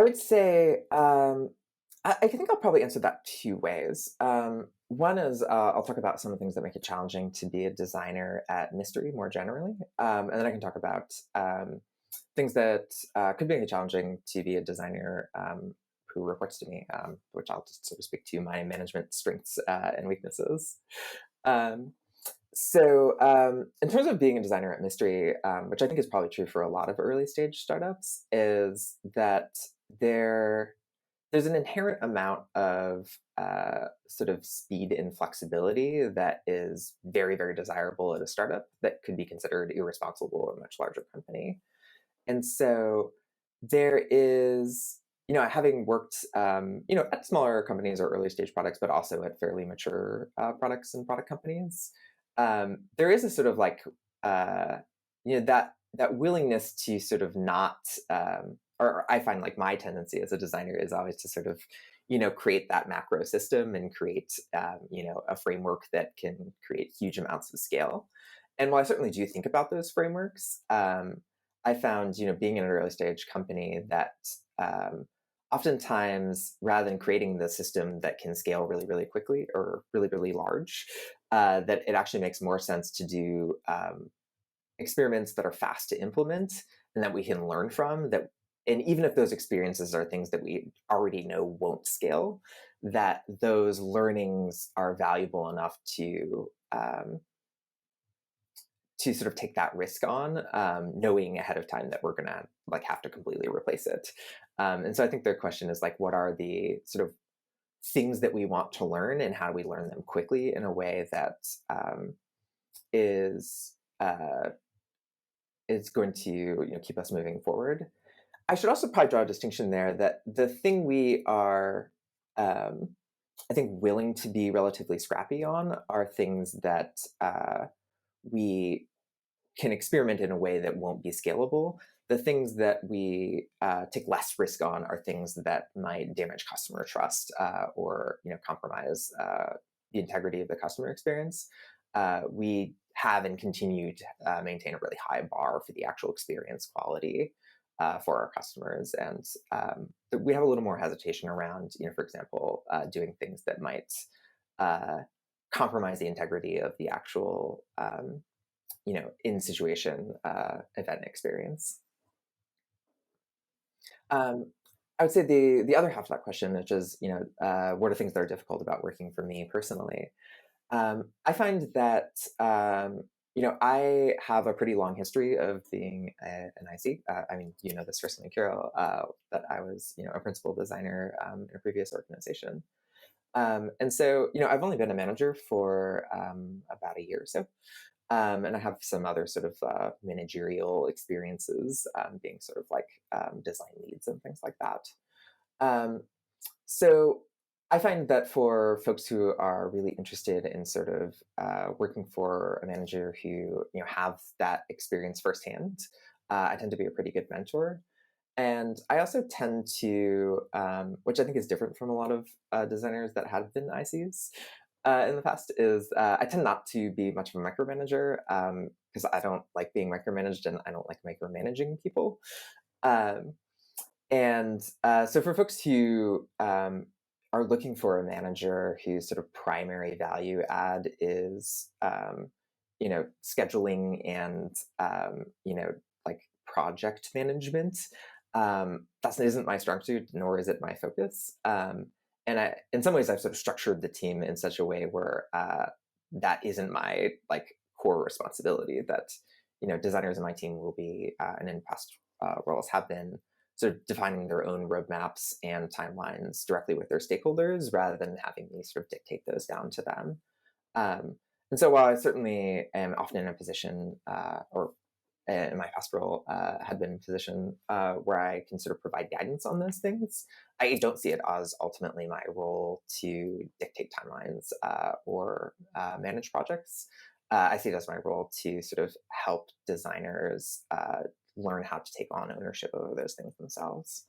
I would say I think I'll probably answer that two ways. One is I'll talk about some of the things that make it challenging to be a designer at Mystery more generally, and then I can talk about things that could make it challenging to be a designer who reports to me, which I'll just sort of speak to my management strengths and weaknesses. Um, in terms of being a designer at Mystery, which I think is probably true for a lot of early stage startups, is that there there's an inherent amount of sort of speed and flexibility that is very, very desirable at a startup that could be considered irresponsible at a much larger company. And so there is, having worked, at smaller companies or early stage products, but also at fairly mature products and product companies, there is a sort of like, that willingness to sort of not, or I find like my tendency as a designer is always to sort of, create that macro system and create, a framework that can create huge amounts of scale. And while I certainly do think about those frameworks, I found, being in an early stage company that oftentimes, rather than creating the system that can scale really, really quickly or really, really large, that it actually makes more sense to do experiments that are fast to implement and that we can learn from. And even if those experiences are things that we already know won't scale, that those learnings are valuable enough to sort of take that risk on, knowing ahead of time that we're gonna like have to completely replace it. And so I think their question is like, what are the sort of things that we want to learn, and how do we learn them quickly in a way that is uh, is going to keep us moving forward. I should also probably draw a distinction there that the thing we are, um, I think, willing to be relatively scrappy on are things that we can experiment in a way that won't be scalable. The things that we take less risk on are things that might damage customer trust or compromise the integrity of the customer experience. We have and continue to maintain a really high bar for the actual experience quality for our customers, and we have a little more hesitation around, for example, doing things that might uh, compromise the integrity of the actual in situation event experience. Um, I would say the other half of that question, which is, what are things that are difficult about working for me personally? I find that I have a pretty long history of being an IC. I mean, you know this personally, Carol, that I was a principal designer in a previous organization. And so, I've only been a manager for about a year or so. And I have some other sort of managerial experiences, being sort of like design leads and things like that. Um, so I find that for folks who are really interested in sort of working for a manager who have that experience firsthand, I tend to be a pretty good mentor. And I also tend to, which I think is different from a lot of designers that have been ICs in the past, is I tend not to be much of a micromanager because I don't like being micromanaged and I don't like micromanaging people. Um, so for folks who are looking for a manager whose sort of primary value add is, scheduling and, like project management, that isn't my strong suit, nor is it my focus. And in some ways, I've sort of structured the team in such a way where that isn't my like core responsibility. That designers in my team will be, and in past roles have been, sort of defining their own roadmaps and timelines directly with their stakeholders, rather than having me sort of dictate those down to them. And so, while I certainly am often in a position, or in my past role had been in a position where I can sort of provide guidance on those things, I don't see it as ultimately my role to dictate timelines or manage projects. I see it as my role to sort of help designers learn how to take on ownership over those things themselves.